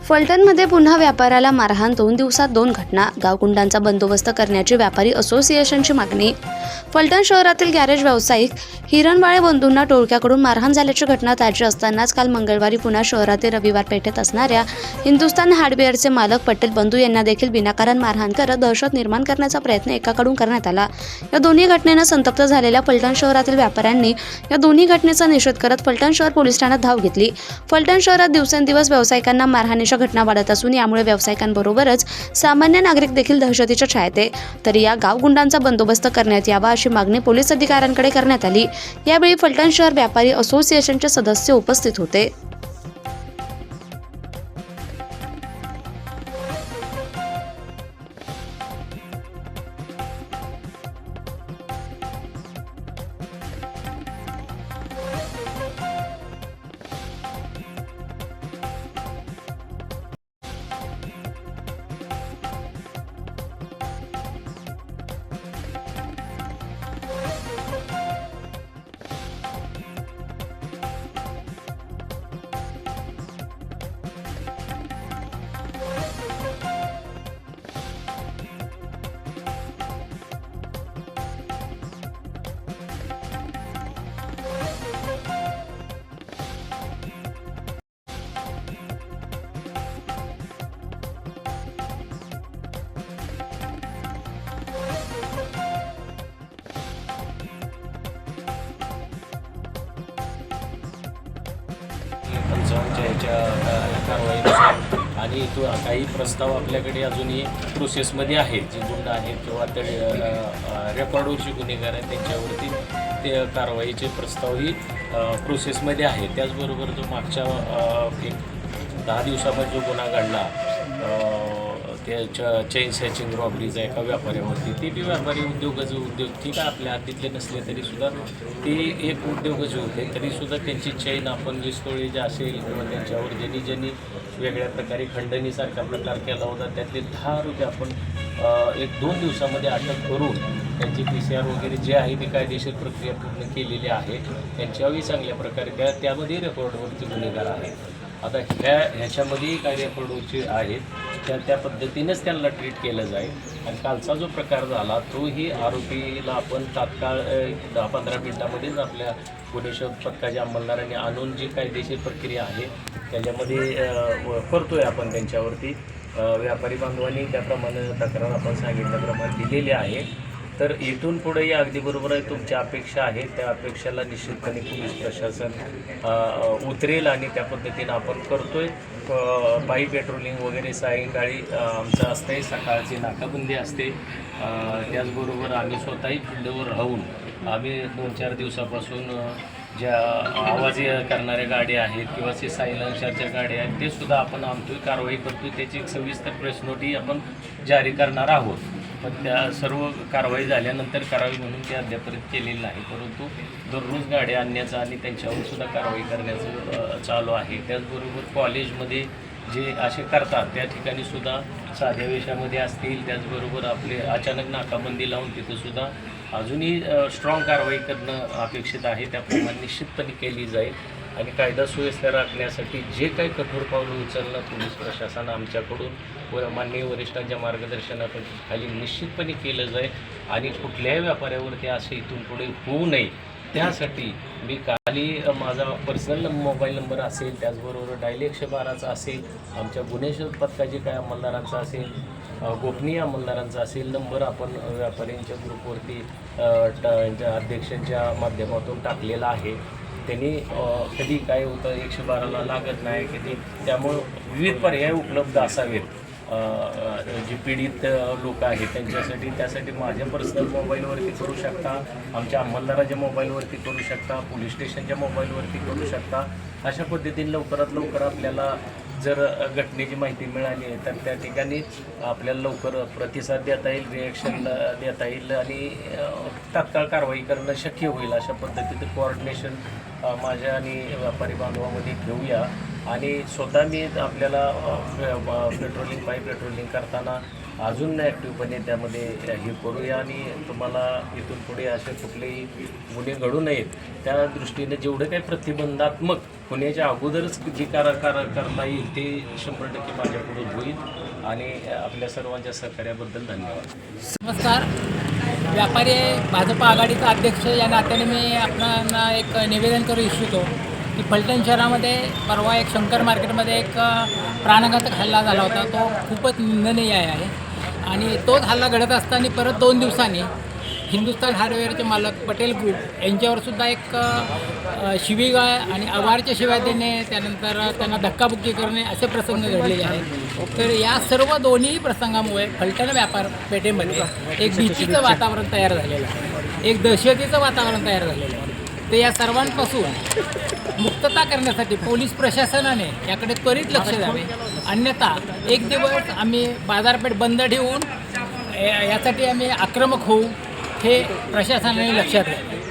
फलटणमध्ये पुन्हा व्यापाऱ्याला मारहाण 2 दिवसात 2 घटना. गावगुंडांचा बंदोबस्त करण्याची व्यापारी असोसिएशनची मागणी. फलटण शहरातील गॅरेज व्यावसायिक हिरणबाळे बंधूंना टोळक्याकडून मारहाण झाल्याची घटना ताजी असतानाच काल मंगळवारी पुन्हा शहरातील रविवार पेठेत असणाऱ्या हिंदुस्थान हार्डवेअरचे मालक पटेल बंधू यांना देखील विनाकारण मारहाण करत दहशत निर्माण करण्याचा प्रयत्न एकाकडून करण्यात आला. या दोन्ही घटनेनं संतप्त झालेल्या फलटण शहरातील व्यापाऱ्यांनी या दोन्ही घटनेचा निषेध करत फलटण शहर पोलीस ठाण्यात धाव घेतली. फलटण शहरात दिवसेंदिवस व्यावसायिकांना मारहाणीच्या घटना वाढत असून यामुळे व्यावसायिकांबरोबरच सामान्य नागरिक देखील दहशतीच्या छायेत आहे. तरी या गावगुंडांचा बंदोबस्त करण्यात यावा अशी मागणी पोलीस अधिकाऱ्यांकडे करण्यात आली. यावेळी फलटण शहर व्यापारी असोसिएशनचे सदस्य उपस्थित होते. पंचावन्नच्या ह्याच्या कारवाईनुसार आणि तो काही प्रस्ताव आपल्याकडे अजूनही प्रोसेसमध्ये आहेत. जे गुंड आहेत किंवा ते रेकॉर्डवरचे गुन्हेगार आहेत त्यांच्यावरती ते कारवाईचे प्रस्तावही प्रोसेसमध्ये आहेत. त्याचबरोबर जो मागच्या एक 10 दिवसामध्ये जो गुन्हा घडला त्या चेन स्नॅचिंग रॉबरीचा एका व्यापाऱ्यावरती, ते बी व्यापारी उद्योगाचे उद्योग ठीक आहे आपल्या हद्दीतले नसले तरीसुद्धा ते एक उद्योगाचे होते. तरीसुद्धा त्यांची चैन आपण 20 तोळे जे असेल किंवा त्यांच्यावर ज्यांनी वेगळ्या प्रकारे खंडणीसारखा प्रकार केला होता त्यातले 10 रुपये आपण 1-2 दिवसामध्ये अटक करून त्यांची PCR वगैरे जे आहे ती कायदेशीर प्रक्रिया पूर्ण केलेली आहे. त्यांच्यावरही चांगल्या प्रकारे त्यामध्ये रेकॉर्डवरती गुन्हेगार आहेत. आता ह्याच्यामध्येही काय रेकॉर्डवरचे आहेत त्या पद्धतीनेच त्यांना ट्रीट केलं जाईल. आणि कालचा जो प्रकार झाला तोही आरोपीला आपण तात्काळ 10-15 मिनिटामध्येच आपल्या गुन्हे शोध पथकाच्या अंमलदारांनी आणून जी कायदेशीर प्रक्रिया आहे त्याच्यामध्ये करतोय आपण त्यांच्यावरती. व्यापारी बांधवांनी त्याप्रमाणे तक्रार आपण सांगितल्याप्रमाणे दिलेली आहे. तर इथून पुढेही अगदी बरोबर आहे तुमच्या अपेक्षा आहेत, त्या अपेक्षाला निश्चितपणे पोलीस प्रशासन उतरेल आणि त्या पद्धतीनं आपण करतोय. पायी पेट्रोलिंग वगैरे सायंकाळी आमचं असतंय, सकाळची नाकाबंदी असते. त्याचबरोबर आम्ही स्वतःही फील्डवर राहून आम्ही 2-4 दिवसापासून ज्या आवाज करणाऱ्या गाड्या आहेत किंवा ते सायलेन्सरच्या गाड्या आहेत ते सुद्धा आपण आमची कारवाई करतो. त्याची एक सविस्तर प्रेस नोटही आपण जारी करणार आहोत. पण त्या सर्व कारवाई झाल्यानंतर करावी म्हणून ते अद्यापर्यंत केलेलं नाही, परंतु दररोज गाड्या आणण्याचं आणि त्यांच्यावर सुद्धा कारवाई करण्याचं चालू आहे. त्याचबरोबर कॉलेजमध्ये जे असे करतात त्या ठिकाणी सुद्धा साध्या वेशामध्ये असतील. त्याचबरोबर आपले अचानक नाकाबंदी लावून तिथंसुद्धा अजूनही स्ट्रॉंग कारवाई करणं अपेक्षित आहे. त्याप्रमाणे निश्चितपणे केली जाईल आणि कायदा सुव्यवस्था राखण्यासाठी जे काही कठोर पावलं उचलणं पोलीस प्रशासन आमच्याकडून माननीय वरिष्ठांच्या मार्गदर्शनाखाली निश्चितपणे केलं जाईल. आणि कुठल्याही व्यापाऱ्यावरती असे इथून पुढे होऊ नये त्यासाठी मी काली माझा पर्सनल मोबाईल नंबर असेल, त्याचबरोबर डायल 112चा असेल, आमच्या गुन्हे शोध पथकाचे काय अंमलदारांचा असेल, गोपनीय अंमलदारांचा असेल नंबर आपण व्यापाऱ्यांच्या ग्रुपवरती अध्यक्षांच्या माध्यमातून टाकलेला आहे. त्यांनी कधी काय होतं 112ला लागत नाही कधी, त्यामुळं विविध पर्याय उपलब्ध असावेत जे पीडित लोक आहेत त्यांच्यासाठी. त्यासाठी माझ्या पर्सनल मोबाईलवरती करू शकता, आमच्या अंमलदाराच्या मोबाईलवरती करू शकता, पोलीस स्टेशनच्या मोबाईलवरती करू शकता. अशा पद्धतीने लवकरात लवकर आपल्याला जर घटनेची माहिती मिळाली आहे तर त्या ठिकाणी आपल्याला लवकर प्रतिसाद देता येईल, रिॲक्शन देता येईल आणि तात्काळ कारवाई करणं शक्य होईल. अशा पद्धतीचं कोऑर्डिनेशन माझ्या आणि व्यापारी बांधवामध्ये घेऊया. आणि स्वतः मी आपल्याला पायी पेट्रोलिंग करताना अजून ॲक्टिव्हपणे त्यामध्ये हे करूया आणि तुम्हाला इथून पुढे असे कुठलेही गुन्हे घडू नयेत त्या दृष्टीने जेवढं काही प्रतिबंधात्मक होण्याच्या अगोदरच जे करता येईल ते 100% माझ्याकडून होईल आणि आपल्या सर्वांच्या सहकार्याबद्दल धन्यवाद. नमस्कार. व्यापारी भाजप आघाडीचा अध्यक्ष या नात्याने मी आपणाला एक निवेदन करू इच्छितो की फलटण शहरामध्ये परवा एक शंकर मार्केटमध्ये एक प्राणघातक हल्ला झाला होता. तो खूपच निंदनीय आहे आणि तोच हल्ला घडत असताना परत 2 दिवसांनी हिंदुस्तान हार्डवेअरचे मालक पटेल ग्रुप यांच्यावरसुद्धा एक शिवीगाळ आणि आवारच्या शिव्या देणे, त्यानंतर त्यांना धक्काबुक्की करणे असे प्रसंग घडलेले आहेत. तर या सर्व दोन्ही प्रसंगामुळे फलटण व्यापार पेठेमध्ये एक भीतीचं वातावरण तयार झालेलं आहे, एक दहशतीचं वातावरण तयार झालेलं आहे. तर या सर्वांपासून मुक्तता करण्यासाठी पोलीस प्रशासनाने याकडे त्वरित लक्ष द्यावे, अन्यथा एक दिवस आम्ही बाजारपेठ बंद ठेवून यासाठी आम्ही आक्रमक होऊ हे प्रशासनाने लक्षात घ्यावे.